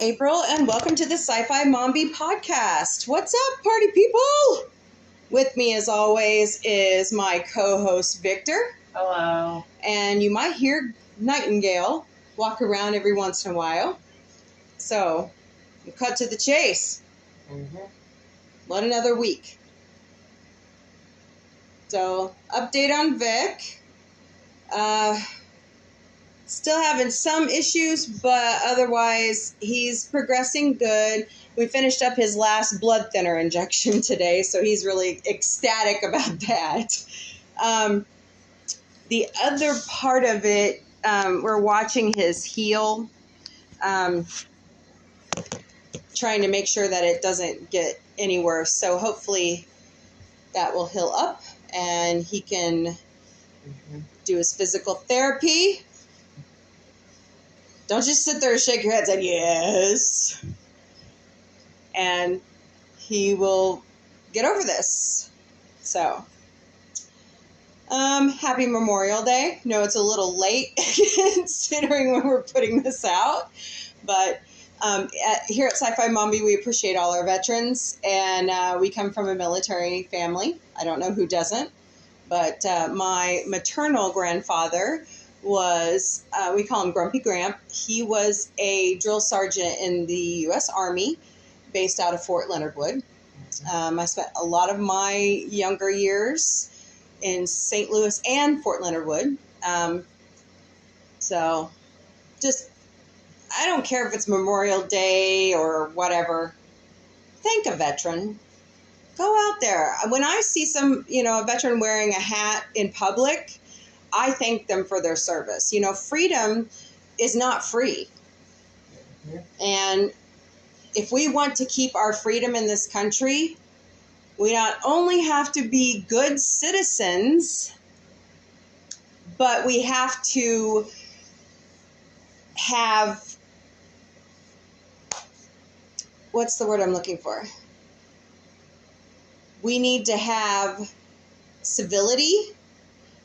April, and welcome to the Sci Fi Mombie podcast. What's up, party people? With me, as always, is my co-host, Victor. Hello. And you might hear Nightingale walk around every once in a while. So, we'll cut to the chase. What another week. So, update on Vic. Still having some issues, but otherwise he's progressing good. We finished up his last blood thinner injection today, so he's really ecstatic about that. The other part of it, we're watching his heel, trying to make sure that it doesn't get any worse. So hopefully that will heal up and he can do his physical therapy. Don't just sit there and shake your head and say, yes. And he will get over this. So, happy Memorial Day. No, it's a little late considering when we're putting this out. But here at Sci Fi Mombie, we appreciate all our veterans. And we come from a military family. I don't know who doesn't. But my maternal grandfather was, we call him Grumpy Gramp. He was a drill sergeant in the U.S. Army based out of Fort Leonard Wood. I spent a lot of my younger years in St. Louis and Fort Leonard Wood. So just, I don't care if it's Memorial Day or whatever. Thank a veteran. Go out there. When I see a veteran wearing a hat in public, I thank them for their service. Freedom is not free. And if we want to keep our freedom in this country, we not only have to be good citizens, but we have to have, what's the word I'm looking for? We need to have civility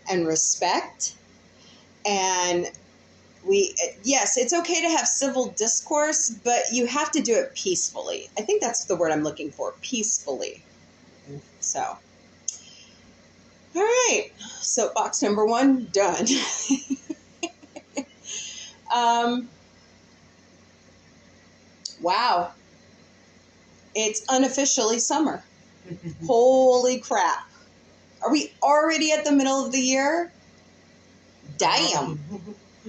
and respect, and yes, it's okay to have civil discourse, but you have to do it peacefully. I think that's the word I'm looking for, peacefully. So, all right, soapbox number 1 done. Wow, it's unofficially summer. Holy crap. Are we already at the middle of the year? Damn.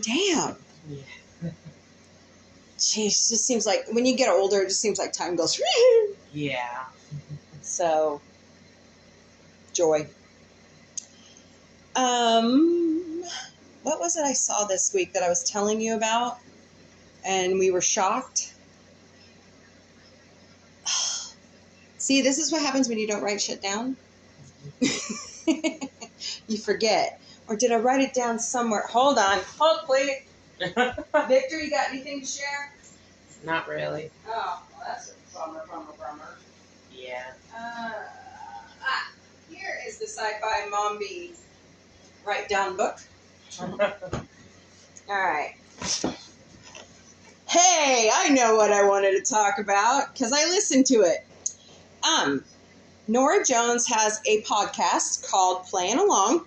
Damn. Yeah. Jeez, it just seems like when you get older, it just seems like time goes. Yeah. So, joy. What was it I saw this week that I was telling you about? And we were shocked. See, this is what happens when you don't write shit down. You forget. Or did I write it down somewhere? Hold on. Hold, please. Victor, you got anything to share? Not really. Oh, well, that's a bummer. Yeah. Here is the Sci-Fi Mombie write-down book. All right. Hey, I know what I wanted to talk about because I listened to it. Nora Jones has a podcast called Playing Along,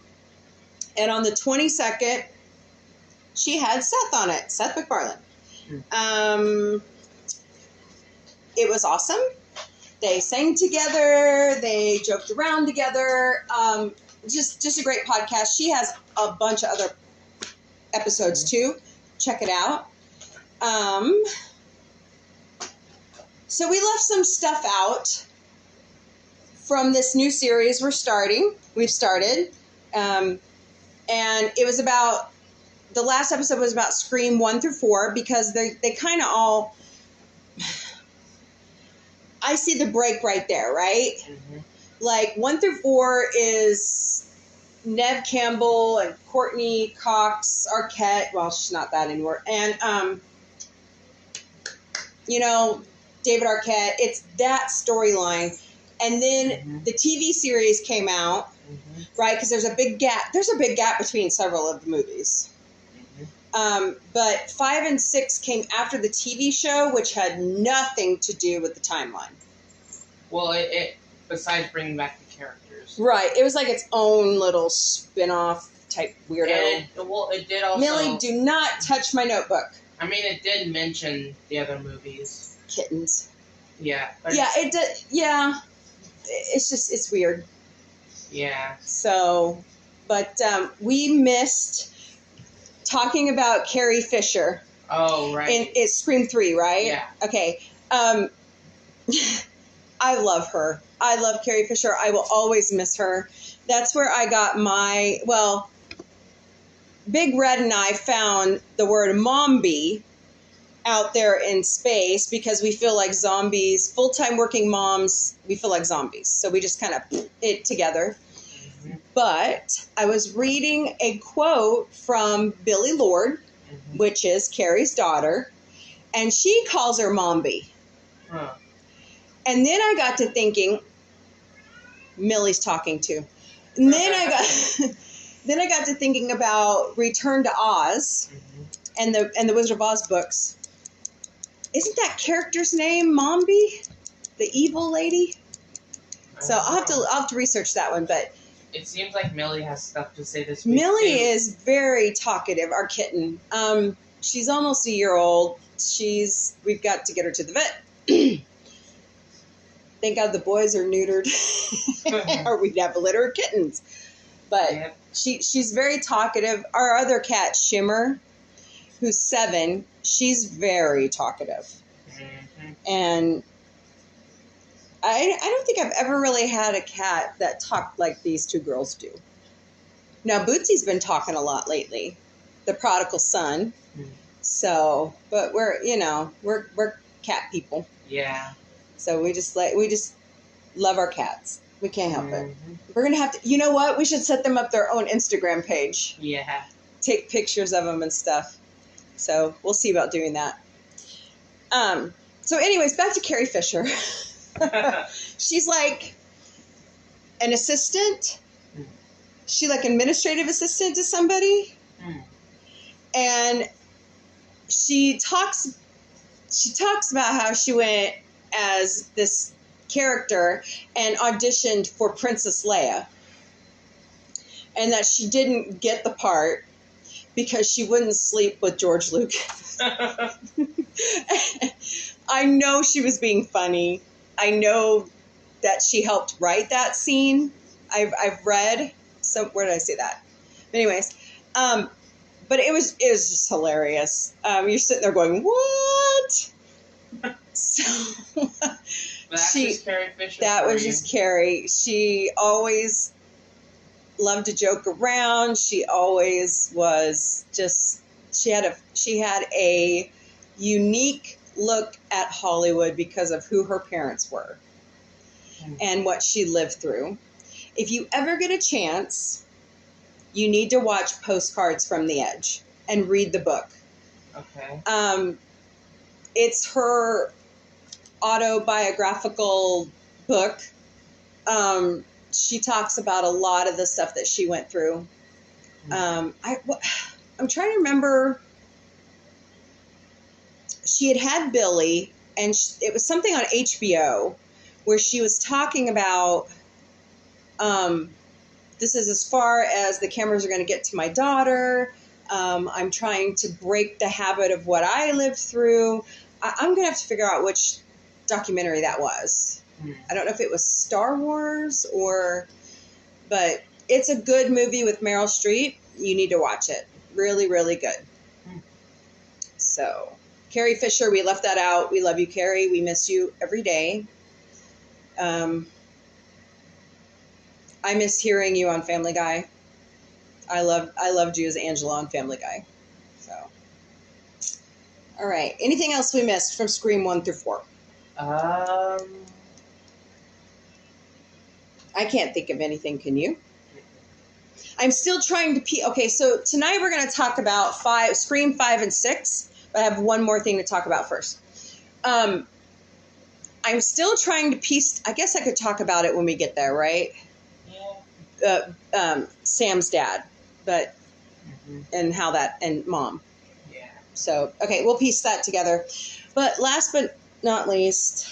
and on the 22nd, she had Seth on it, Seth MacFarlane. It was awesome. They sang together, they joked around together. Just a great podcast. She has a bunch of other episodes too. Check it out. So we left some stuff out from this new series we've started. And it was about, the last episode was about Scream 1 through 4 because they kind of all, I see the break right there, right? Like 1 through 4 is Neve Campbell and Courtney Cox Arquette. Well, she's not that anymore. And, David Arquette. It's that storyline. And then the TV series came out, right? Because there's a big gap. There's a big gap between several of the movies. But 5 and 6 came after the TV show, which had nothing to do with the timeline. Well, it besides bringing back the characters. Right. It was like its own little spin-off type weirdo. And it did also... Millie, do not touch my notebook. I mean, it did mention the other movies. Kittens. Yeah. But Yeah, it did. Yeah. It's weird. Yeah. So, but we missed talking about Carrie Fisher. Oh, right. It's Scream 3, right? Yeah. Okay. I love her. I love Carrie Fisher. I will always miss her. That's where I got Big Red and I found the word Mombie out there in space because we feel like zombies, full-time working moms, we feel like zombies. So we just kind of put it together. Mm-hmm. But I was reading a quote from Billie Lourd, Mm-hmm. which is Carrie's daughter, and she calls her Mombie. Huh. And then I got to thinking, Millie's talking to. And then I got to thinking about Return to Oz Mm-hmm. and the Wizard of Oz books. Isn't that character's name Mombie? The evil lady? So I'll have to research that one, but It seems like Millie has stuff to say this week. Millie too. is very talkative, our kitten. She's almost a year old. We've got to get her to the vet. Thank God the boys are neutered, or we'd have a litter of kittens. But Yep. she's very talkative. Our other cat, Shimmer, who's 7, she's very talkative. Mm-hmm. And I don't think I've ever really had a cat that talked like these two girls do. Now, Bootsy's been talking a lot lately, the prodigal son. Mm. So, but we're cat people. Yeah. So we just love our cats. We can't help it. Mm-hmm. We're going to have to, you know what? We should set them up their own Instagram page. Yeah. Take pictures of them and stuff. So we'll see about doing that. So anyways, back to Carrie Fisher. She's like an assistant. Mm. She like administrative assistant to somebody. Mm. And she talks about how she went as this character and auditioned for Princess Leia. And that she didn't get the part because she wouldn't sleep with George Lucas. I know she was being funny. I know that she helped write that scene. I've read some. Where did I say that? Anyways, but it was just hilarious. You're sitting there going, "What?" So That's just Carrie Fisher. that for was you. just Carrie. She always loved to joke around. She always was just. She had a unique look at Hollywood because of who her parents were and what she lived through. If you ever get a chance, you need to watch Postcards from the Edge and read the book. Okay. It's her autobiographical book. She talks about a lot of the stuff that she went through. I'm trying to remember. She had Billy, and it was something on HBO where she was talking about, this is as far as the cameras are going to get to my daughter. I'm trying to break the habit of what I lived through. I'm going to have to figure out which documentary that was. I don't know if it was Star Wars but it's a good movie with Meryl Streep. You need to watch it. Really, really good. So, Carrie Fisher, we left that out. We love you, Carrie. We miss you every day. I miss hearing you on Family Guy. I loved you as Angela on Family Guy. So, all right. Anything else we missed from Scream 1 through 4? I can't think of anything. Can you? I'm still trying to okay, so tonight we're going to talk about Scream 5 and 6, but I have one more thing to talk about first. I'm still trying to piece, I guess I could talk about it when we get there, right? Yeah. Sam's dad, and how that, and mom. So, okay, we'll piece that together. But last but not least,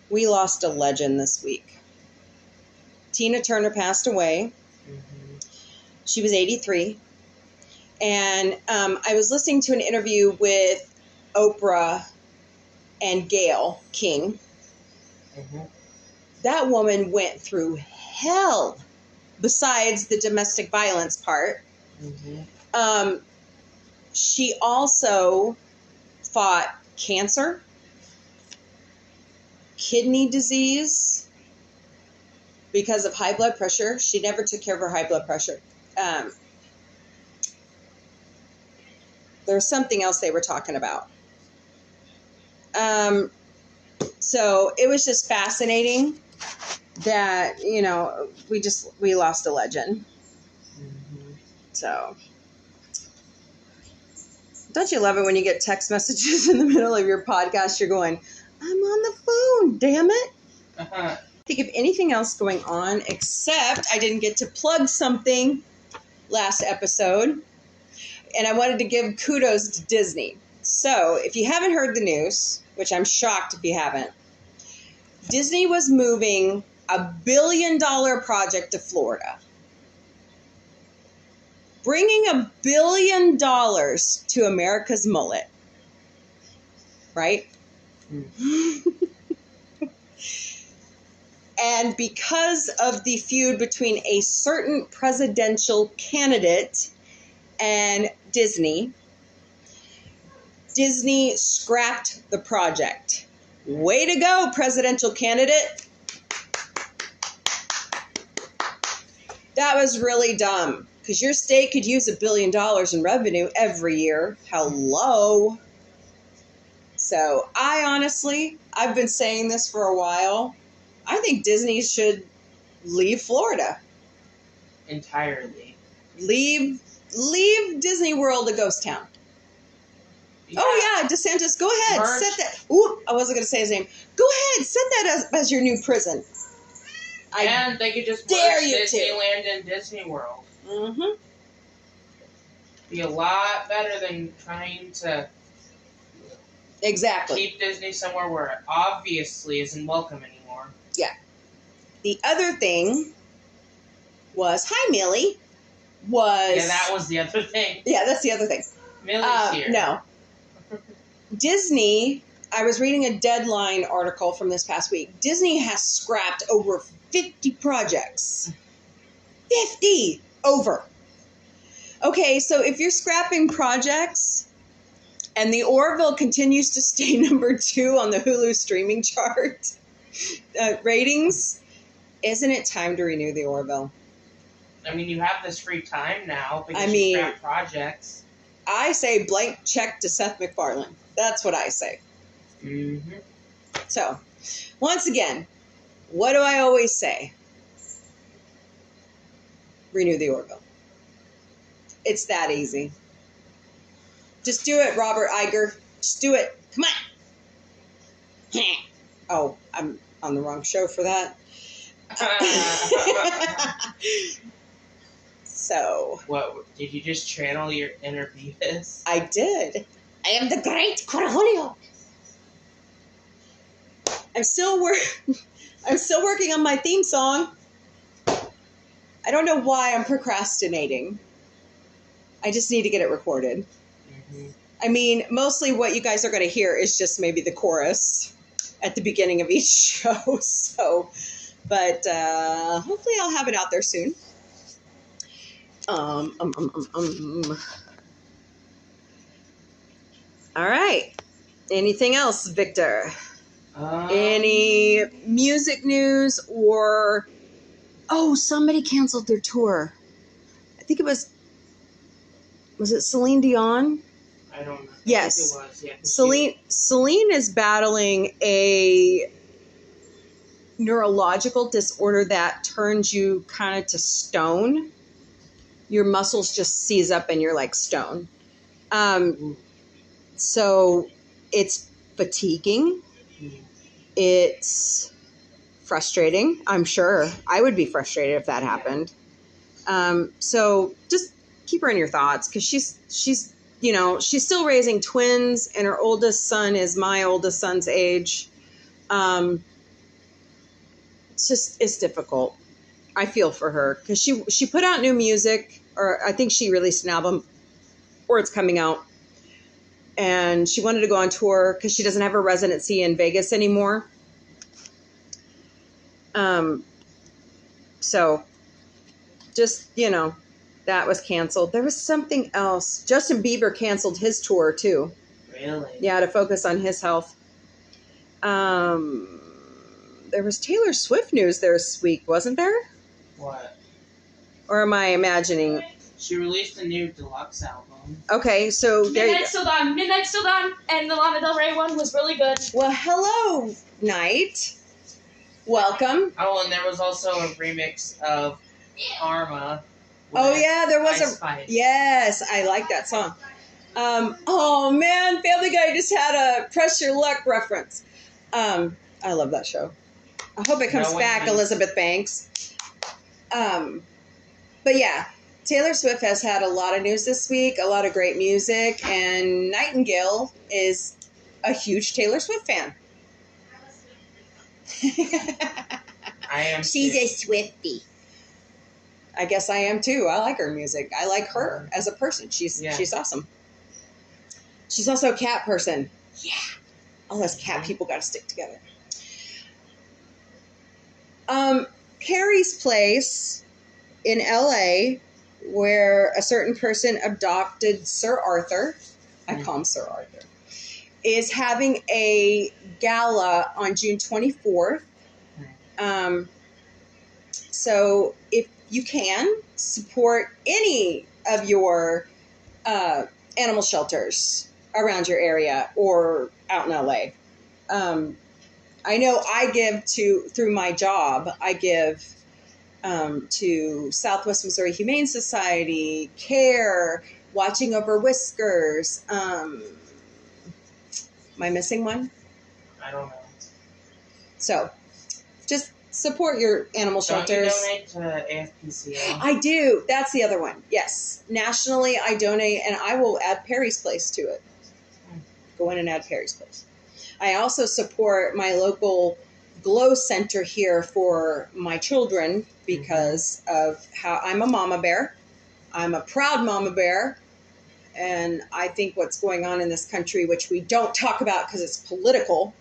we lost a legend this week. Tina Turner passed away. Mm-hmm. She was 83. And I was listening to an interview with Oprah and Gayle King. Mm-hmm. That woman went through hell besides the domestic violence part. Mm-hmm. She also fought cancer, kidney disease, because of high blood pressure. She never took care of her high blood pressure. There's something else they were talking about. So it was just fascinating that, we lost a legend. Mm-hmm. So don't you love it when you get text messages in the middle of your podcast? You're going, I'm on the phone, damn it. Uh-huh. Think of anything else going on except I didn't get to plug something last episode, and I wanted to give kudos to Disney. So if you haven't heard the news, which I'm shocked if you haven't, Disney was moving $1 billion project to Florida, bringing $1 billion to America's mullet, right? And because of the feud between a certain presidential candidate and Disney scrapped the project. Way to go, presidential candidate. That was really dumb because your state could use $1 billion in revenue every year. Hello. So I've been saying this for a while. I think Disney should leave Florida. Entirely. Leave Disney World a ghost town. Yeah. Oh, yeah, DeSantis, go ahead. Set that. Ooh, I wasn't going to say his name. Go ahead, set that as your new prison. And they could just dare merge you Disneyland and Disney World. Mm-hmm. Be a lot better than trying to keep Disney somewhere where it obviously isn't welcome anymore. Yeah. The other thing was, hi, Millie, Yeah, that was the other thing. Yeah, that's the other thing. Millie's here. No. Disney, I was reading a Deadline article from this past week. Disney has scrapped over 50 projects. 50! Over. Okay, so if you're scrapping projects and the Orville continues to stay number 2 on the Hulu streaming chart ratings, isn't it time to renew the Orville? I mean, you have this free time now because you scrap projects. I say blank check to Seth MacFarlane. That's what I say. Mm-hmm. So, once again, what do I always say? Renew the Orville. It's that easy. Just do it, Robert Iger. Just do it. Come on. Oh, I'm on the wrong show for that. So. What, did you just channel your inner Beavis? I did. I am the great Cornholio. I'm still working on my theme song. I don't know why I'm procrastinating. I just need to get it recorded. Mm-hmm. I mean, mostly what you guys are going to hear is just maybe the chorus at the beginning of each show. So, but hopefully I'll have it out there soon. All right. Anything else, Victor? Any music news or... Oh, somebody canceled their tour. I think it was it Celine Dion? I don't know. Yes. I think it was, yeah. Celine is battling a neurological disorder that turns you kind of to stone. Your muscles just seize up and you're like stone. So it's fatiguing. It's frustrating. I'm sure I would be frustrated if that happened. So just keep her in your thoughts because she's you know, she's still raising twins, and her oldest son is my oldest son's age. It's difficult. I feel for her because she put out new music, or I think she released an album, or it's coming out. And she wanted to go on tour because she doesn't have her residency in Vegas anymore. So just, you know, that was canceled. There was something else. Justin Bieber canceled his tour too. Really? Yeah, to focus on his health. There was Taylor Swift news this week, wasn't there? What? Or am I imagining? She released a new deluxe album. Okay, so there you go. Midnight's Still Dawn, and the Lana Del Rey one was really good. Well, hello, Night. Welcome. Oh, and there was also a remix of Karma. Oh yeah, there was Ice Spice. Yes, I like that song. Oh man, Family Guy just had a Press Your Luck reference. I love that show. I hope it comes back, Elizabeth Banks. But yeah, Taylor Swift has had a lot of news this week, a lot of great music, and Nightingale is a huge Taylor Swift fan. I am. She's a Swiftie. I guess I am too. I like her music. I like her as a person. She's awesome. She's also a cat person. Yeah. All those cat people got to stick together. Perry's Place in LA, where a certain person adopted Sir Arthur, I call him Sir Arthur, is having a gala on June 24th. So if you can, support any of your animal shelters around your area or out in LA. I know I give through my job, I give to Southwest Missouri Humane Society, CARE, Watching Over Whiskers. Am I missing one? I don't know. So just support your animal shelters. Don't you donate to AFPCA? I do. That's the other one. Yes. Nationally, I donate, and I will add Perry's Place to it. Go in and add Perry's Place. I also support my local Glow Center here for my children because of how I'm a mama bear. I'm a proud mama bear. And I think what's going on in this country, which we don't talk about because it's political.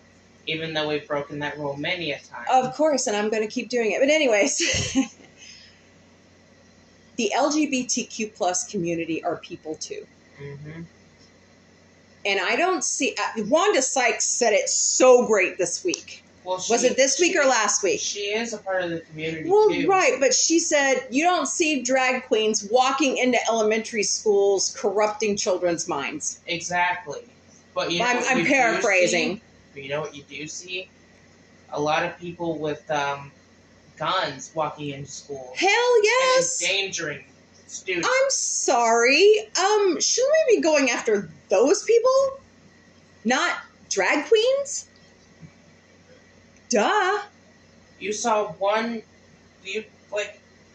Even though we've broken that rule many a time. Of course, and I'm going to keep doing it. But anyways, the LGBTQ plus community are people too. Mm-hmm. And I don't see... Wanda Sykes said it so great this week. Well, was it this week or last week? She is a part of the community, too. Right, but she said you don't see drag queens walking into elementary schools corrupting children's minds. Exactly. But you know I'm paraphrasing. But you know what you do see? A lot of people with guns walking into school. Hell yes! And endangering students. I'm sorry. Shouldn't we be going after those people? Not drag queens? Duh. You saw one...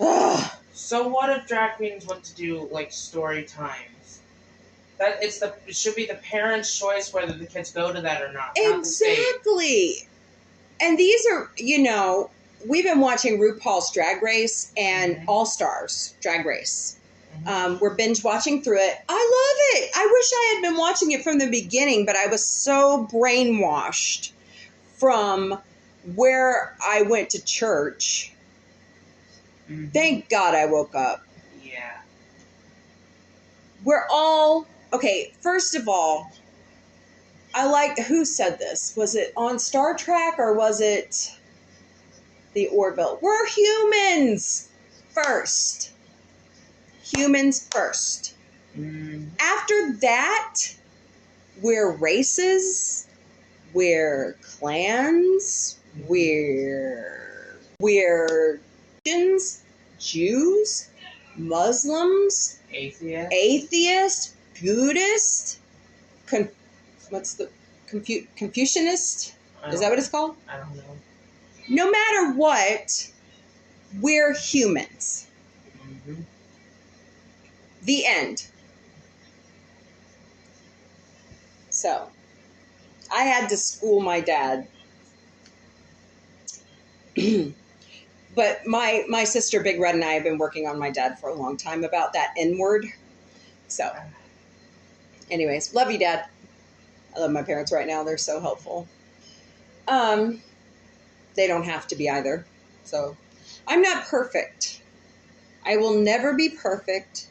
Ugh. So what if drag queens went to do, story times? It should be the parents' choice whether the kids go to that or not. Exactly. And these are, we've been watching RuPaul's Drag Race and All Stars Drag Race. We're binge watching through it. I love it. I wish I had been watching it from the beginning, but I was so brainwashed from where I went to church. Mm-hmm. Thank God I woke up. Yeah. We're all... Okay, first of all, who said this? Was it on Star Trek or was it the Orville? We're humans first. Humans first. After that, we're races, we're clans, we're Jews, Muslims, atheists, Buddhist, Confucianist? Is that what it's called? I don't know. No matter what, we're humans. Mm-hmm. The end. So I had to school my dad. But my sister Big Red and I have been working on my dad for a long time about that N word. So anyways, love you, Dad. I love my parents right now. They're so helpful. They don't have to be either. So I'm not perfect. I will never be perfect.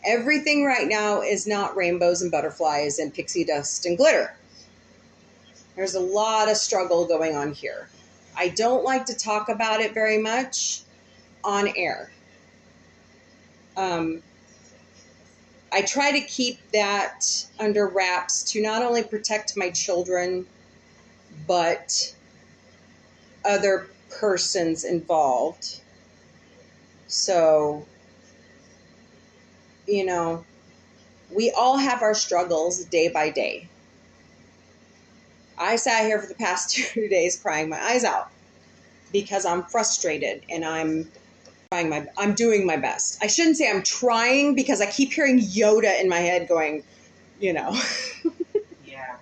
Everything right now is not rainbows and butterflies and pixie dust and glitter. There's a lot of struggle going on here. I don't like to talk about it very much on air. I try to keep that under wraps to not only protect my children, but other persons involved. So, you know, we all have our struggles day by day. I sat here for the past 2 days crying my eyes out because I'm frustrated and I'm doing my best. I shouldn't say I'm trying because I keep hearing Yoda in my head going, you know. Yeah.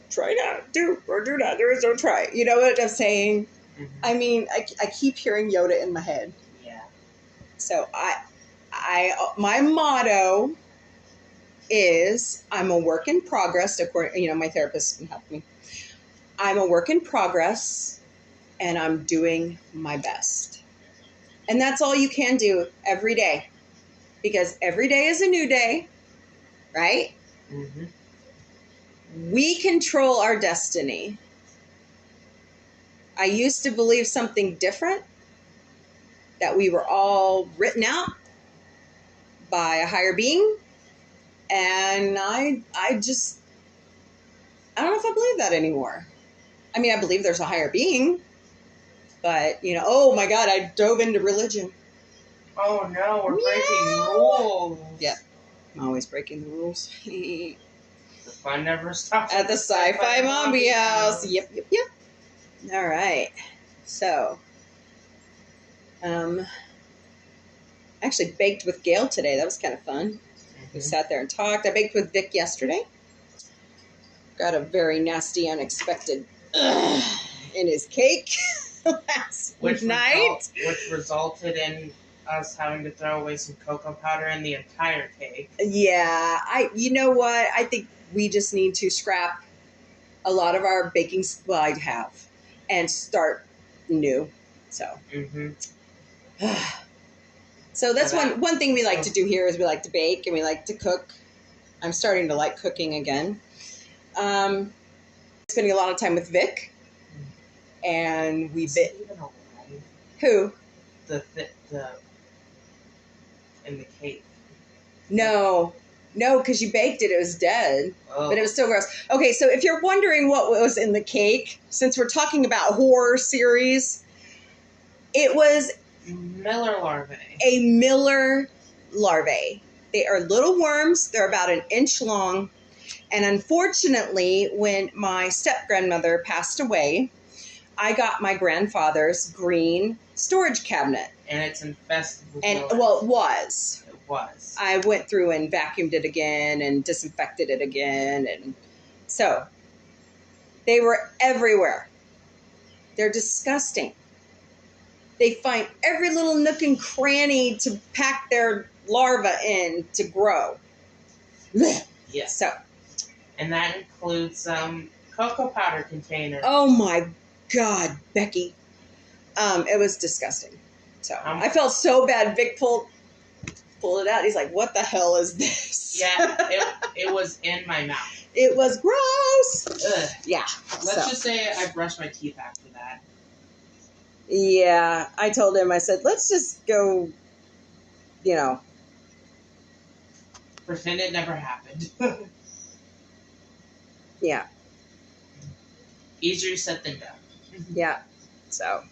Try not, do or do not. There is no try. You know what I'm saying? Mm-hmm. I mean, I keep hearing Yoda in my head. Yeah. So my motto is I'm a work in progress. According, my therapist can help me. I'm a work in progress, and I'm doing my best. And that's all you can do every day, because every day is a new day, right? Mm-hmm. We control our destiny. I used to believe something different, that we were all written out by a higher being. And I don't know if I believe that anymore. I mean, I believe there's a higher being, but, oh my God, I dove into religion. Oh no, we're breaking rules. Yep. I'm always breaking the rules. The fun never stops At the Sci Fi Mombie house. Yep. All right. So, actually baked with Gail today. That was kind of fun. We sat there and talked. I baked with Vic yesterday. Got a very nasty, unexpected in his cake last night. Which resulted in us having to throw away some cocoa powder in the entire cake. Yeah, you know what? I think we just need to scrap a lot of our baking supply I have and start new. So, so that's one thing we like to do here is we like to bake and we like to cook. I'm starting to like cooking again. Spending a lot of time with Vic, and we bit. Who? The in the cake. No, because you baked it. It was dead, but it was still gross. Okay, so if you're wondering what was in the cake, since we're talking about horror series, it was Miller larvae. A Miller larvae. They are little worms. They're about 1 inch long. And unfortunately, when my step-grandmother passed away, I got my grandfather's green storage cabinet. And it's infested with Miller. Well, it was. It was. I went through and vacuumed it again and disinfected it again. And so they were everywhere. They're disgusting. They find every little nook and cranny to pack their larva in to grow. Yeah. So. And that includes cocoa powder containers. Oh my God, Becky. It was disgusting. So I felt so bad. Vic pulled it out. He's like, what the hell is this? Yeah, it was in my mouth. It was gross. Ugh. Yeah. Let's just say I brushed my teeth after that. Yeah. I told him, I said, let's just go, pretend it never happened. Yeah. Easier said than done. Yeah. So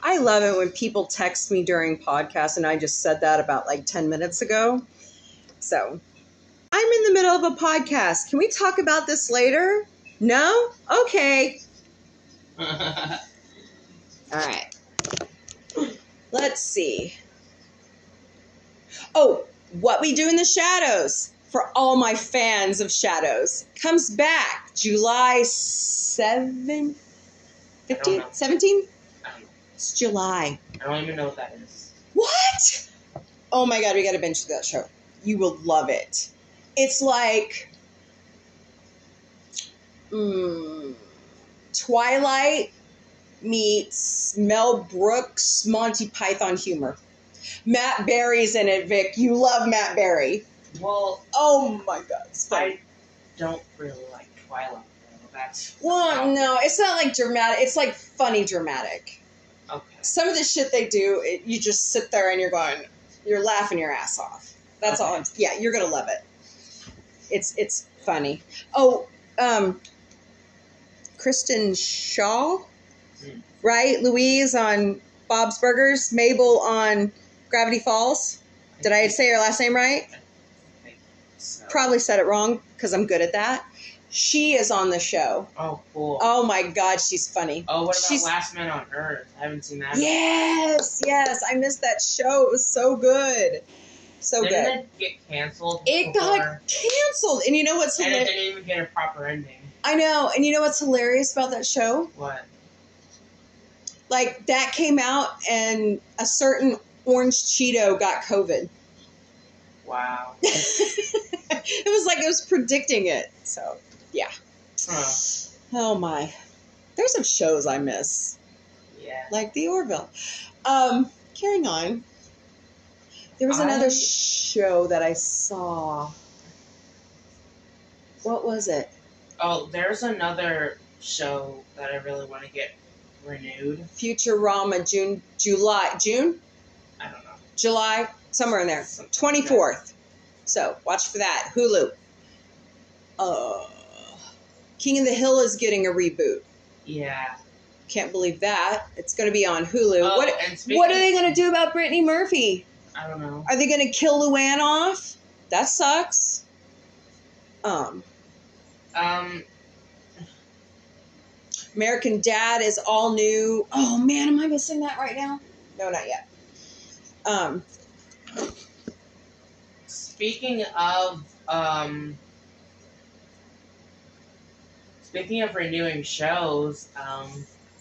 I love it when people text me during podcasts, and I just said that about 10 minutes ago. So I'm in the middle of a podcast. Can we talk about this later? No? Okay. All right. Let's see. Oh, what we do in the shadows. for all my fans of Shadows. Comes back July 7th, 15th, 17th? I don't know. It's July. I don't even know what that is. What? Oh my God, we got to binge that show. You will love it. It's like Twilight meets Mel Brooks, Monty Python humor. Matt Berry's in it, Vic. You love Matt Berry. Well, Oh my God. It's funny. I don't really like Twilight, though. That's... Well, no, it's not like dramatic. It's like funny dramatic. Okay. Some of the shit they do, you just sit there and you're laughing your ass off. That's all. Yeah, you're gonna love it. It's funny. Oh, Kristen Shaw, right? Louise on Bob's Burgers, Mabel on Gravity Falls. Did I say her last name right? I think so. Probably said it wrong because I'm good at that. She is on the show. Oh, cool. Oh my God, she's funny. Oh, what about Last Man on Earth? I haven't seen that. Yes, I missed that show. It was so good. Didn't it get canceled? It got canceled. And you know what's And hilarious? it didn't even get a proper ending. I know. And you know what's hilarious about that show? What? Like, that came out and a certain orange Cheeto got COVID. Wow. It was like it was predicting it. So, yeah. Huh. Oh, my. There's some shows I miss. Yeah. Like The Orville. Carrying on. There was another show that I saw. What was it? Oh, there's another show that I really want to get renewed. Futurama, June? I don't know. July, somewhere in there. 24th. So, watch for that. Hulu. King of the Hill is getting a reboot. Yeah. Can't believe that. It's going to be on Hulu. Oh, what are they going to do about Brittany Murphy? I don't know. Are they going to kill Luann off? That sucks. American Dad is all new. Oh man, am I missing that right now? No, not yet. Speaking of renewing shows,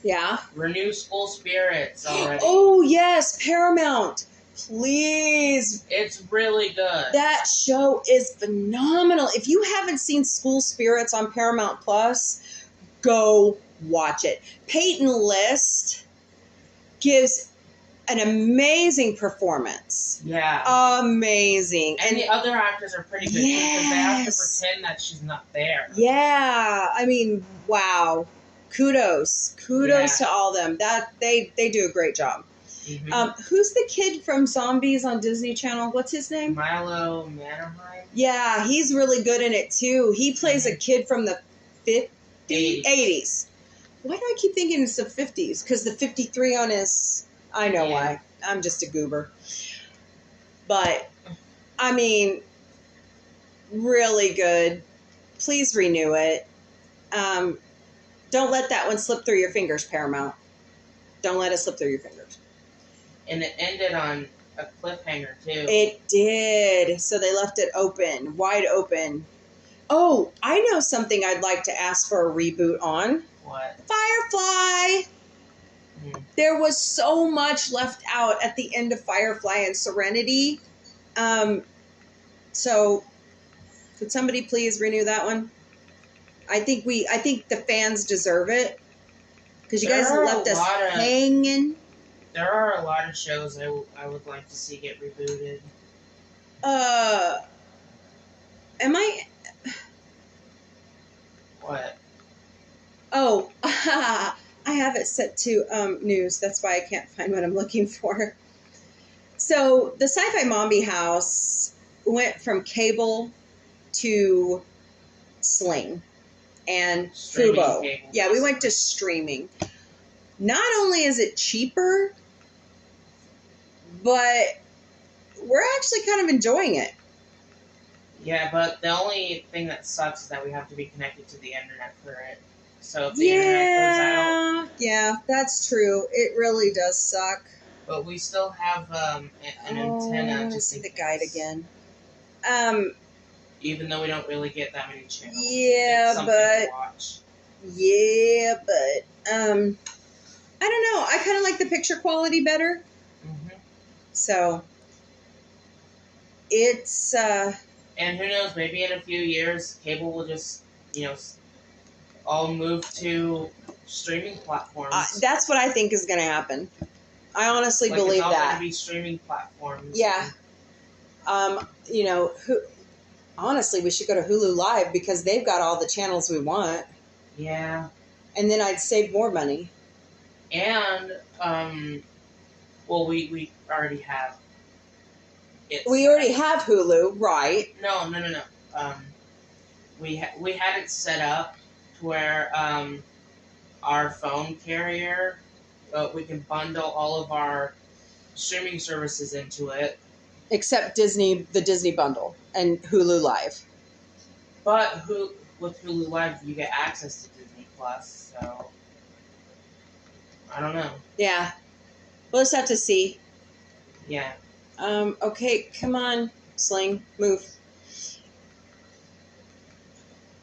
Yeah. renew School Spirits already. Oh yes, Paramount. Please. It's really good. That show is phenomenal. If you haven't seen School Spirits on Paramount Plus, go watch it. Peyton List gives an amazing performance. Yeah. Amazing. And the other actors are pretty good too, because they have to pretend that she's not there. Yeah. I mean, wow. Kudos to all of them. That they do a great job. Mm-hmm. Who's the kid from Zombies on Disney Channel? What's his name? Milo Mannerheim. Yeah, he's really good in it too. He plays a kid from the 80s. Why do I keep thinking it's the 50s? Because the 53 on his... I know why. I'm just a goober. But, I mean, really good. Please renew it. Don't let that one slip through your fingers, Paramount. Don't let it slip through your fingers. And it ended on a cliffhanger, too. It did. So they left it open, wide open. Oh, I know something I'd like to ask for a reboot on. What? Firefly! There was so much left out at the end of Firefly and Serenity. So, could somebody please renew that one? I think the fans deserve it. Because you guys left us hanging. There are a lot of shows I would like to see get rebooted. Am I... What? Oh, I have it set to news. That's why I can't find what I'm looking for. So the Sci Fi Mombie house went from cable to Sling and Fubo. Cable. Yeah, we went to streaming. Not only is it cheaper, but we're actually kind of enjoying it. Yeah, but the only thing that sucks is that we have to be connected to the internet for it. So if the internet goes out... Yeah, that's true. It really does suck. But we still have an antenna. Let's see the guide again. Even though we don't really get that many channels. Yeah, it's something to watch. Yeah, but I don't know. I kind of like the picture quality better. Mm-hmm. So it's and who knows? Maybe in a few years, cable will just all move to streaming platforms. that's what I think is going to happen. I honestly like believe it's all that. going to be streaming platforms. Yeah. Honestly, we should go to Hulu Live because they've got all the channels we want. Yeah. And then I'd save more money. And well, we already have it. We already have Hulu, right? No. We had it set up to where our phone carrier, we can bundle all of our streaming services into it. Except the Disney bundle and Hulu Live. But with Hulu Live, you get access to Disney Plus, so I don't know. Yeah. We'll just have to see. Yeah. Okay, come on, Sling, move.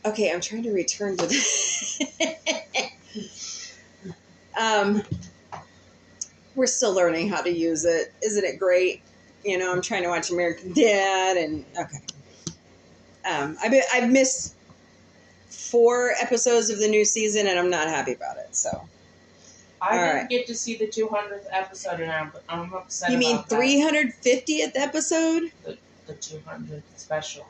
Okay, I'm trying to return to we're still learning how to use it. Isn't it great? I'm trying to watch American Dad, and okay. I've missed 4 episodes of the new season, and I'm not happy about it. So I didn't get to see the 200th episode, and I'm upset. You mean about that. 350th episode? The 200th special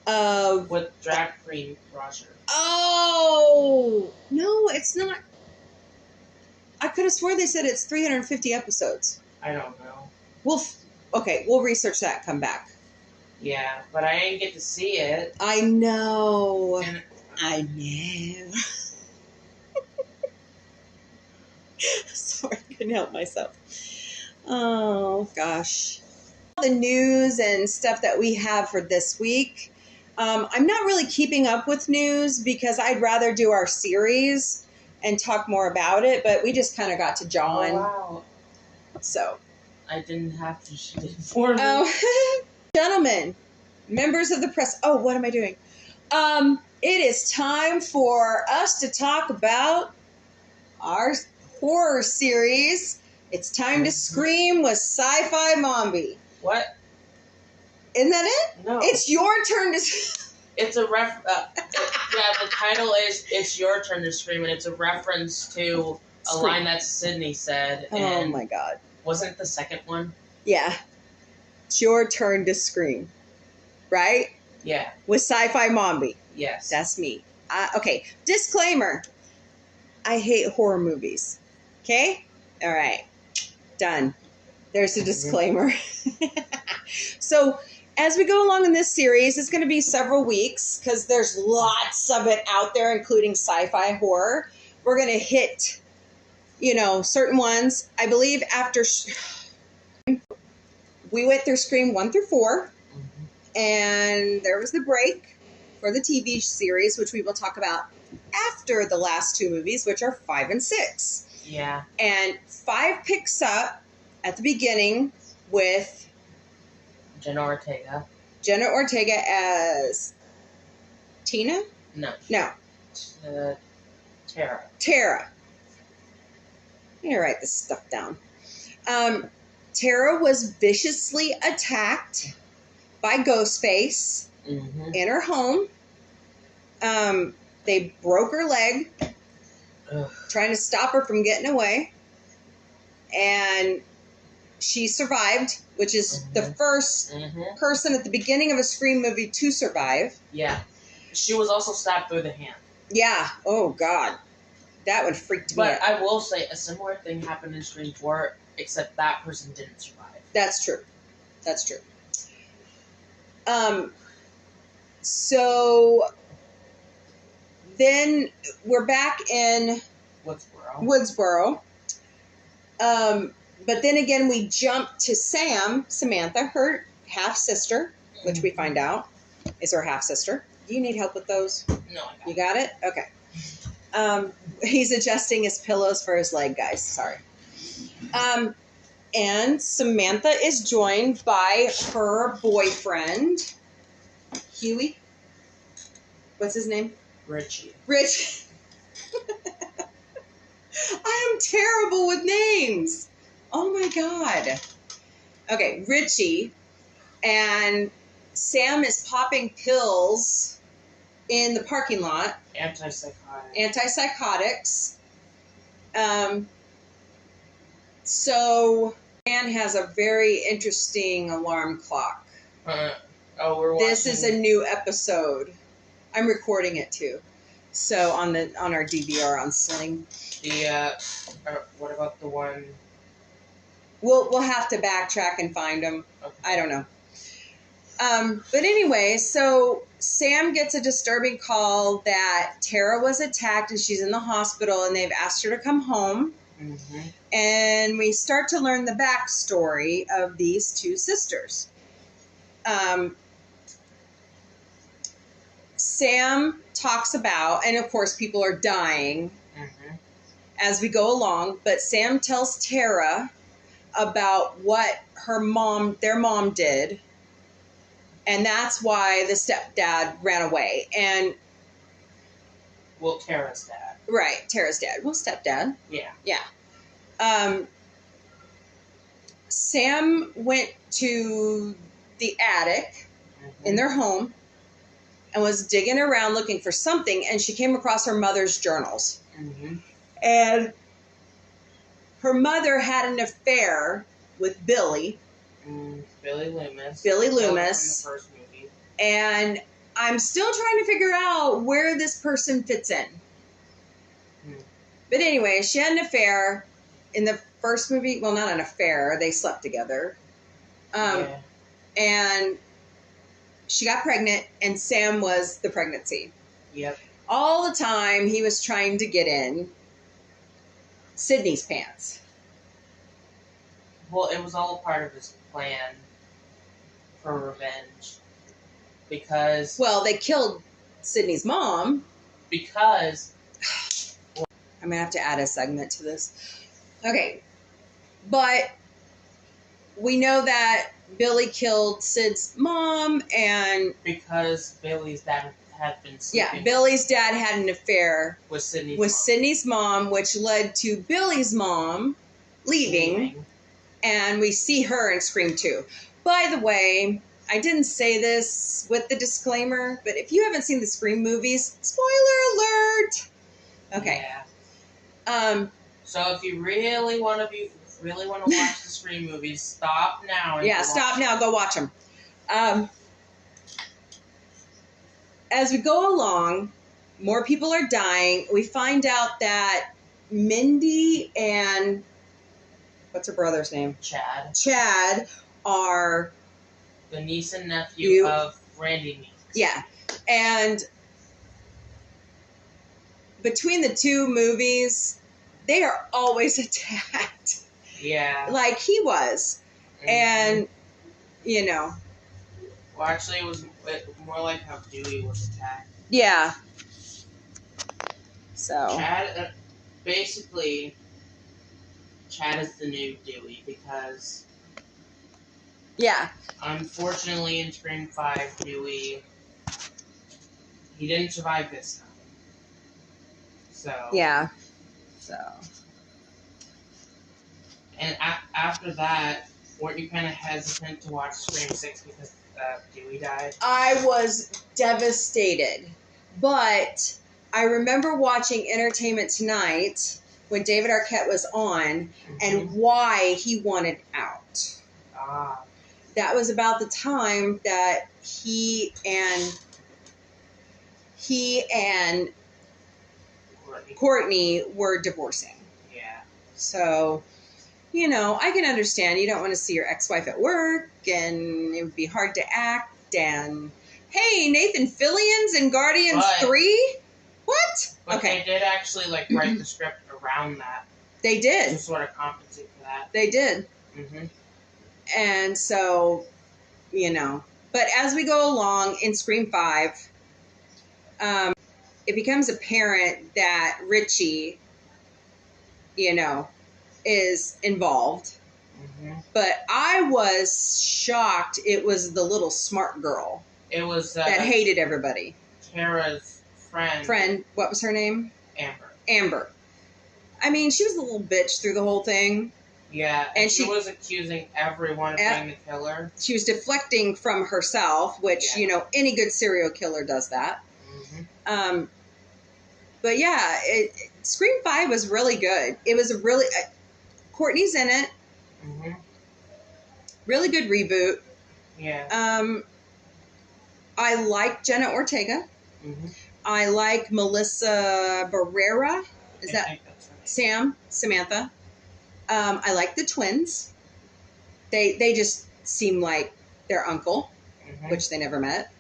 Of with Drag Queen Roger. Oh no, it's not. I could have swore they said it's 350 episodes. I don't know. We'll research that. Come back. Yeah, but I didn't get to see it. I know. And I know. Sorry, I couldn't help myself. Oh gosh. The news and stuff that we have for this week. I'm not really keeping up with news because I'd rather do our series and talk more about it, but we just kind of got to John. Oh, wow. So. I didn't have to shoot it for me. Oh, gentlemen, members of the press. Oh, what am I doing? It is time for us to talk about our horror series. It's time to scream with Sci Fi Mombie. What? Isn't that it? No. It's your turn to. It's a the title is "It's Your Turn to Scream," and it's a reference to a line that Sydney said. Oh my God! Wasn't the second one? Yeah, it's your turn to scream, right? Yeah. With Sci Fi Mombie. Yes. That's me. Okay. Disclaimer: I hate horror movies. Okay. All right. Done. There's a disclaimer. So, as we go along in this series, it's going to be several weeks because there's lots of it out there, including sci-fi horror. We're going to hit, certain ones. I believe after we went through Scream 1 through 4, and there was the break for the TV series, which we will talk about after the last 2 movies, which are 5 and 6. Yeah. And 5 picks up at the beginning with Jenna Ortega. Jenna Ortega as Tina? No. Tara. Tara. I'm going to write this stuff down. Tara was viciously attacked by Ghostface in her home. They broke her leg, trying to stop her from getting away. And she survived, which is the first person at the beginning of a Scream movie to survive. Yeah. She was also stabbed through the hand. Yeah. Oh, God. That would freak me out. But I will say a similar thing happened in Scream 4, except that person didn't survive. That's true. So then we're back in Woodsboro. But then again, we jump to Samantha, her half-sister, which we find out is her half-sister. Do you need help with those? No, I got You got it? Okay. He's adjusting his pillows for his leg, guys. Sorry. And Samantha is joined by her boyfriend, Huey? What's his name? Richie. Rich. I am terrible with names. Oh my God. Okay, Richie. And Sam is popping pills in the parking lot. Antipsychotics. So, Dan has a very interesting alarm clock. We're watching. This is a new episode. I'm recording it too. So on our DVR on Sling. What about the one? We'll have to backtrack and find them. Okay. I don't know. But anyway, so Sam gets a disturbing call that Tara was attacked and she's in the hospital and they've asked her to come home. Mm-hmm. And we start to learn the backstory of these two sisters. Sam talks about, and of course people are dying as we go along, but Sam tells Tara about what their mom did. And that's why the stepdad ran away. And Tara's dad. Right, Tara's dad. Well, stepdad. Yeah. Yeah. Sam went to the attic in their home and was digging around looking for something, and she came across her mother's journals. Mm-hmm. And her mother had an affair with Billy. Billy Loomis. Billy Loomis. From the first movie. And I'm still trying to figure out where this person fits in. But anyway, she had an affair in the first movie. Well, not an affair. They slept together. And she got pregnant, and Sam was the pregnancy. Yep. All the time, he was trying to get in Sydney's pants. Well, it was all a part of his plan for revenge. Because... Well, they killed Sydney's mom. Because... I'm going to have to add a segment to this. Okay. But we know that Billy killed Sid's mom, and... Because Billy's dad had been sleeping... Yeah, Billy's dad had an affair with Sydney's Sydney's mom, which led to Billy's mom leaving. And we see her in Scream 2. By the way, I didn't say this with the disclaimer, but if you haven't seen the Scream movies, spoiler alert! Okay. Yeah. So if you really want to watch the Scream movies, stop now. Stop now. Go watch them. As we go along, more people are dying. We find out that Mindy and what's her brother's name? Chad are the niece and nephew of Randy Meeks. Yeah, and between the two movies, they are always attacked. Yeah. Like he was. Mm-hmm. And, Well, actually, it was more like how Dewey was attacked. Yeah. So. Chad is the new Dewey because... Yeah. Unfortunately, in Scream 5, Dewey... He didn't survive this time. So... Yeah. So... And after that, weren't you kind of hesitant to watch Scream 6 because Dewey died? I was devastated. But I remember watching Entertainment Tonight when David Arquette was on and why he wanted out. That was about the time that he and Courtney were divorcing. Yeah. So... I can understand you don't want to see your ex-wife at work, and it would be hard to act, and, hey, Nathan Fillion's in Guardians 3? What? But okay. They did actually, write the script around that. They did. To sort of compensate for that. They did. Mm-hmm. And so, But as we go along in Scream 5, it becomes apparent that Richie, is involved. Mm-hmm. But I was shocked it was the little smart girl. It was that hated everybody. Tara's friend. Friend, what was her name? Amber. Amber. I mean, she was a little bitch through the whole thing. Yeah, and she was accusing everyone of being the killer. She was deflecting from herself, which, you know, any good serial killer does that. Mm-hmm. But yeah, Scream 5 was really good. It was a really... Courtney's in it. Mm-hmm. Really good reboot. Yeah. I like Jenna Ortega. Mm-hmm. I like Melissa Barrera. Is that Samantha? I like the twins. They just seem like their uncle, which they never met.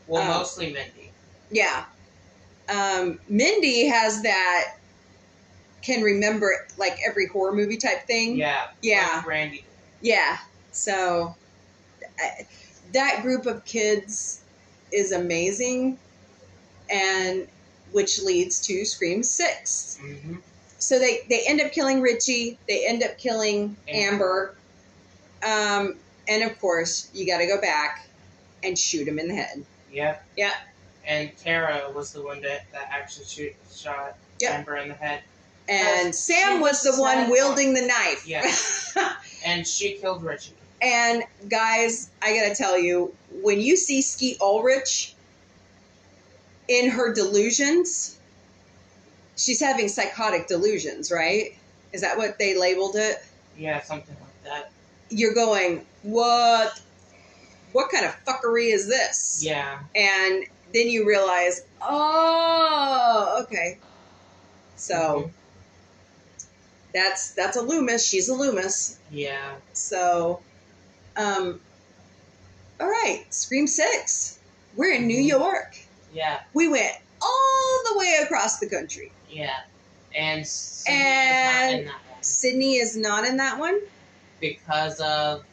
Well, mostly Mindy. Yeah. Mindy has that, can remember like every horror movie type thing. Yeah. Yeah. Like Randy. Yeah. So that group of kids is amazing, and which leads to Scream 6. Mm-hmm. So they end up killing Richie. They end up killing Amber. And of course, you got to go back and shoot him in the head. Yep. Yeah. And Tara was the one that actually shot Amber in the head. And Sam was the one wielding the knife. Yeah. And she killed Richie. And guys, I got to tell you, when you see Skeet Ulrich in her delusions, she's having psychotic delusions, right? Is that what they labeled it? Yeah, something like that. You're going, what kind of fuckery is this? Yeah. And then you realize, oh, okay. So that's a Loomis. She's a Loomis. Yeah. So, all right, Scream 6. We're in New York. Yeah. We went all the way across the country. Yeah. And Sydney is not in that one. Sydney is not in that one? Because of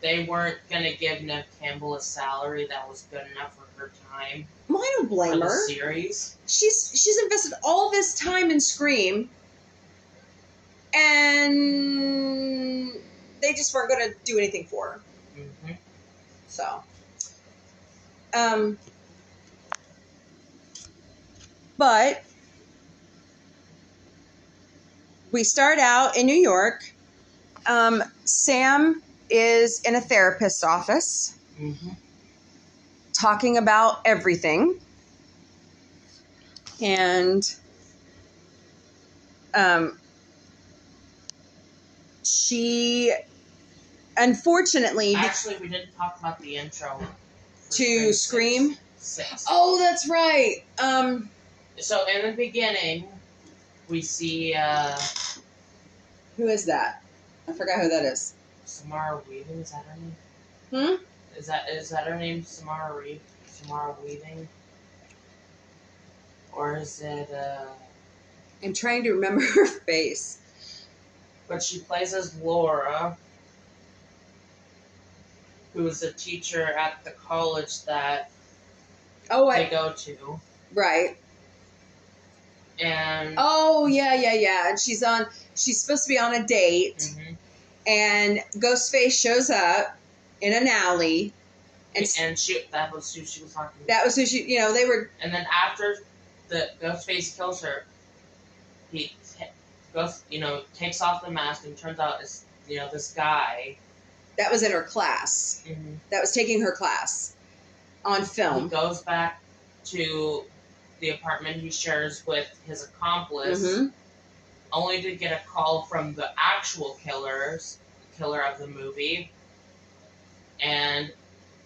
they weren't going to give Neve Campbell a salary that was good enough for her time. Well, I don't blame her. The series. She's invested all this time in Scream, and they just weren't going to do anything for her. Mm-hmm. So, but we start out in New York. Sam is in a therapist's office, talking about everything. And she, unfortunately... Actually, we didn't talk about the intro. To Scream? 6. Oh, that's right. So, in the beginning, we see... who is that? I forgot who that is. Samara Weaving, is that her name? Hmm? Is that her name, Samara Weaving? Or is it, I'm trying to remember her face. But she plays as Laura, who is a teacher at the college that they go to. Right. And... Oh, yeah. And she's supposed to be on a date. Mm-hmm. And Ghostface shows up in an alley. And that was who she was talking to. That was who she, they were... And then after the Ghostface kills her, he takes off the mask and turns out it's, this guy. That was in her class. Mm-hmm. That was taking her class on film. He goes back to the apartment he shares with his accomplice, only to get a call from the actual killer of the movie. And,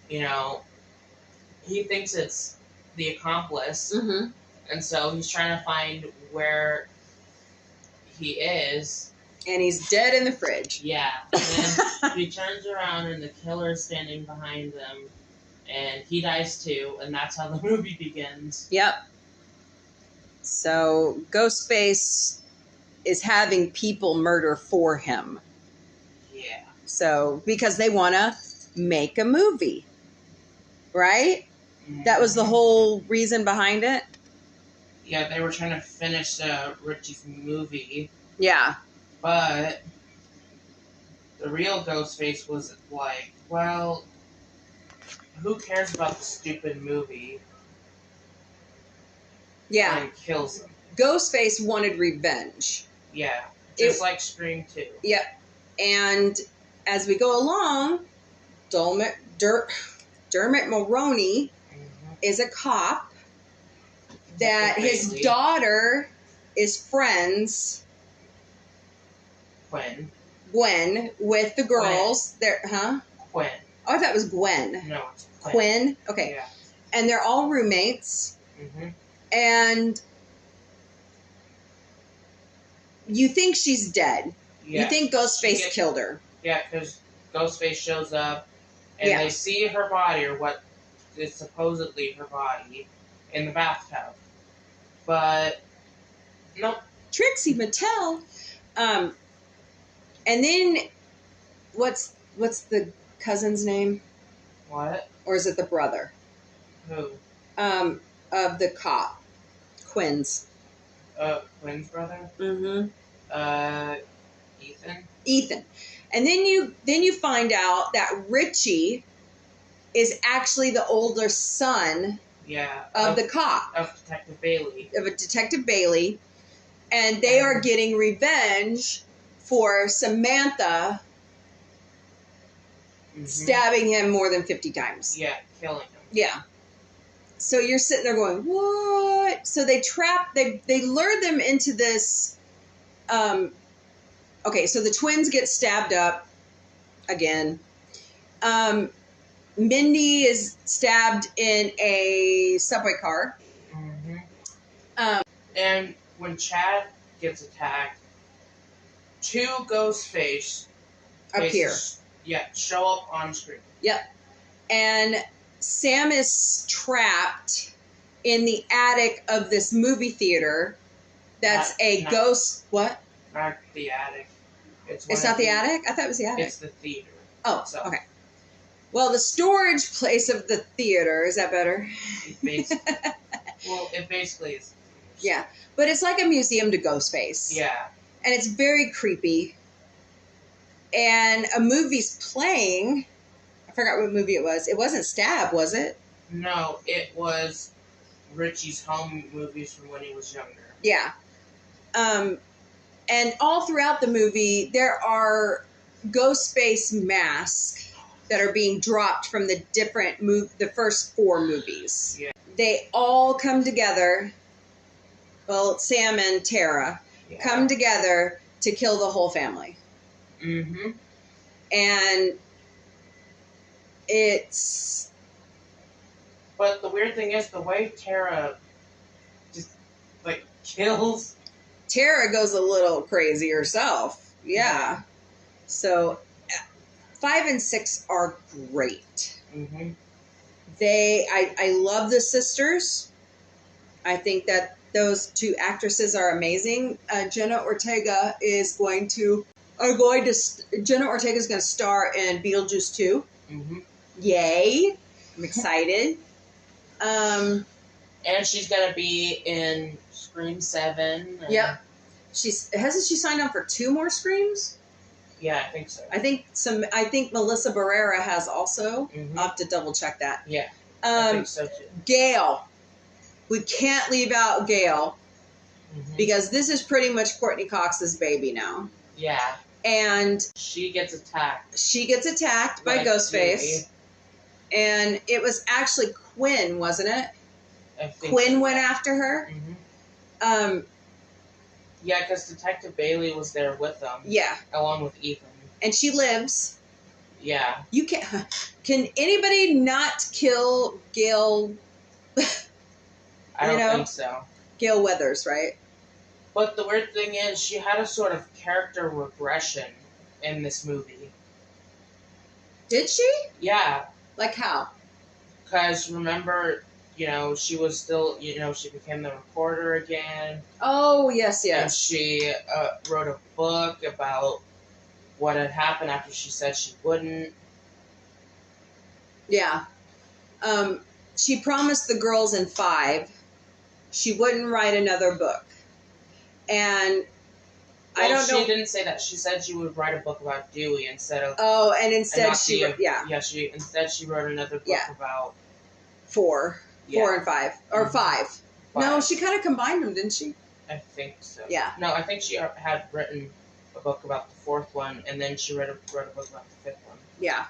he thinks it's the accomplice. Mm-hmm. And so he's trying to find where he is. And he's dead in the fridge. Yeah. And then he turns around and the killer is standing behind them. And he dies too. And that's how the movie begins. Yep. So Ghostface is having people murder for him. Yeah. So, because they want to make a movie. Right? Mm-hmm. That was the whole reason behind it? Yeah, they were trying to finish Richie's movie. Yeah. But the real Ghostface was like, well, who cares about the stupid movie? Yeah. And kills him. Ghostface wanted revenge. Yeah. Just like Scream 2. Yep. And as we go along, Dermot Mulroney is a cop that his daughter is friends, Gwen, with the girls. Quinn. Oh, I thought it was Gwen. No, it's Quinn. Okay. Yeah. And they're all roommates. And you think she's dead. Yeah. You think Ghostface killed her. Yeah, because Ghostface shows up and they see her body, or what is supposedly her body, in the bathtub. But nope. Trixie Mattel. And then what's the cousin's name? What? Or is it the brother? Who? Of the cop. Quinn's. Quinn's brother? Ethan. And then you find out that Richie is actually the older son of the cop. Of Detective Bailey. Of a Detective Bailey. And they are getting revenge for Samantha stabbing him more than 50 times. Yeah, killing him. Yeah. So you're sitting there going, what? So they lure them into this. Okay, so the twins get stabbed up again. Mindy is stabbed in a subway car. And when Chad gets attacked, 2 Ghostface appear. Yeah, show up on screen. Yep. And Sam is trapped in the attic of this movie theater. That's ghost. What? Not the attic. It's not the attic? I thought it was the attic. It's the theater. Oh, okay. Well, the storage place of the theater. Is that better? It basically is. Yeah. But it's like a museum to Ghostface. Yeah. And it's very creepy. And a movie's playing. I forgot what movie it was. It wasn't Stab, was it? No, it was Richie's home movies from when he was younger. Yeah. And all throughout the movie, there are Ghostface masks that are being dropped from the the first 4 movies. Yeah. They all come together. Well, Sam and Tara come together to kill the whole family. And it's... But the weird thing is, the way Tara just, kills... Tara goes a little crazy herself. Yeah. So, 5 and 6 are great. I love the sisters. I think that those 2 actresses are amazing. Jenna Ortega is going to star in Beetlejuice 2. Yay. I'm excited. And she's going to be in Scream 7. Yep. Hasn't she signed on for 2 more Screams? Yeah, I think so. I think Melissa Barrera has also. I'll have to double check that. Yeah. I think so too. Gail. We can't leave out Gail because this is pretty much Courtney Cox's baby now. Yeah. And she gets attacked. She gets attacked by Ghostface. And it was actually Quinn, wasn't it? Quinn went after her. Yeah, because Detective Bailey was there with them. Yeah. Along with Ethan. And she lives. Yeah. You can anybody not kill Gail? I don't think so. Gail Weathers, right? But the weird thing is, she had a sort of character regression in this movie. Did she? Yeah. Like how? Because remember, she was still, she became the reporter again. Oh, yes. And she wrote a book about what had happened after she said she wouldn't. Yeah. She promised the girls in 5 she wouldn't write another book. And I don't know. She didn't say that. She said she would write a book about Dewey instead of. Oh, and instead not she the, yeah. Yeah, she wrote another book about 4 and 5 or 5. No, 5. she kind of combined them, didn't she? I think so. Yeah. No, I think she had written a book about the 4th one, and then she wrote a book about the 5th one. Yeah.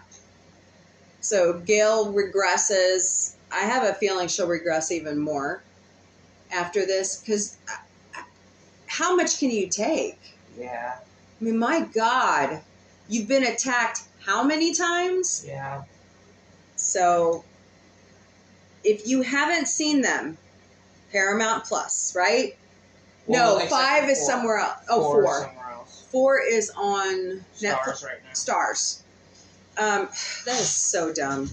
So Gail regresses. I have a feeling she'll regress even more after this, because how much can you take? Yeah. I mean, my God, you've been attacked how many times? Yeah. So if you haven't seen them, Paramount Plus, right? Well, no, 5 is somewhere else. Oh, 4 4. somewhere else. 4 is on Stars Netflix. right now. Stars. That is so dumb.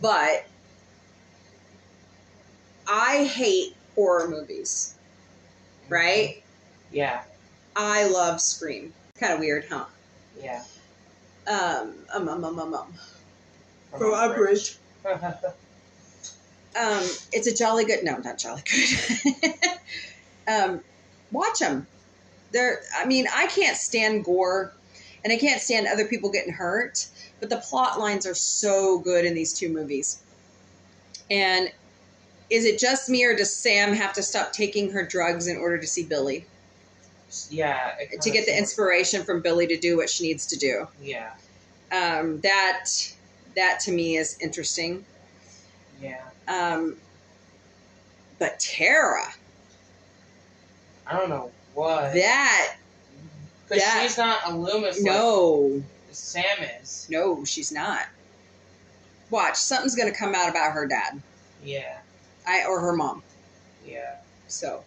But I hate horror movies, right? Yeah. I love Scream. Kind of weird, huh? Yeah. From Umbridge. It's a jolly good. No, not jolly good. Watch them. I mean, I can't stand gore, and I can't stand other people getting hurt. But the plot lines are so good in these 2 movies. And is it just me, or does Sam have to stop taking her drugs in order to see Billy? Yeah. To get the inspiration from Billy to do what she needs to do. Yeah. That to me is interesting. Yeah. But Tara. I don't know what. Because she's not a Loomis. No. Like Sam is. No, she's not. Watch, something's going to come out about her dad. Yeah. Or her mom. Yeah. So.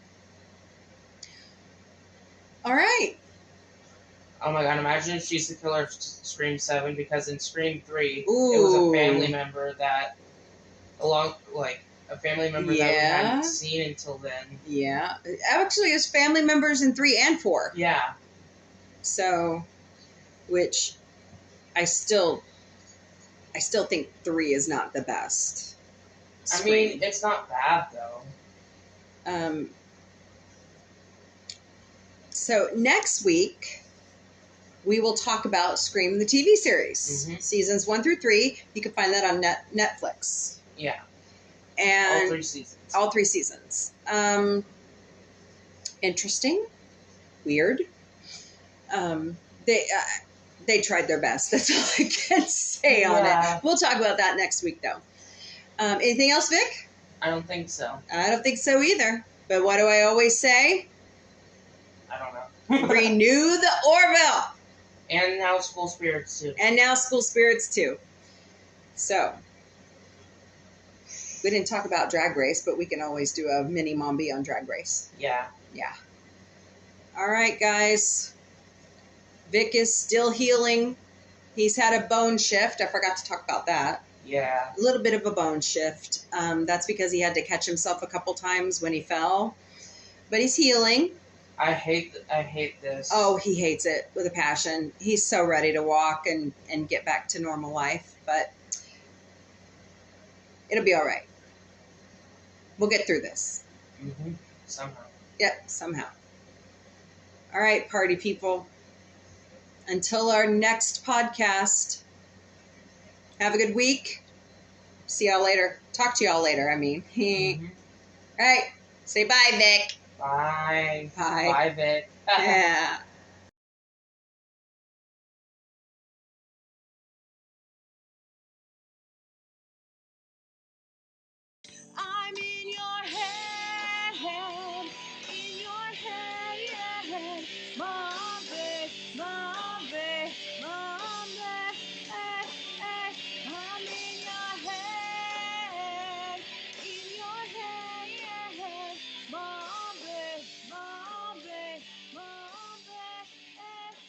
All right. Oh my God! Imagine if she's the killer of Scream 7, because in Scream 3, Ooh. it was a family member that, a family member that we hadn't seen until then. Yeah. Actually, it's family members in 3 and 4. Yeah. So, which I still think 3 is not the best. Scream. I mean, it's not bad though. So next week we will talk about Scream the TV series, seasons 1 through 3. You can find that on Netflix. Yeah. And all 3 seasons. All 3 seasons. Interesting. Weird. They tried their best. That's all I can say on it. We'll talk about that next week, though. Anything else, Vic? I don't think so. I don't think so either. But what do I always say? I don't know. Renew the Orville. And now School Spirits, too. So, we didn't talk about Drag Race, but we can always do a mini Mombie on Drag Race. Yeah. Yeah. All right, guys. Vic is still healing. He's had a bone shift. I forgot to talk about that. Yeah. A little bit of a bone shift. That's because he had to catch himself a couple times when he fell. But he's healing. I hate this. Oh, he hates it with a passion. He's so ready to walk and get back to normal life. But it'll be all right. We'll get through this. Somehow. Yep, somehow. All right, party people. Until our next podcast, have a good week. See y'all later. Talk to y'all later, I mean. All right. Say bye, Vic. Bye. Bye. Bye, Vic. Yeah.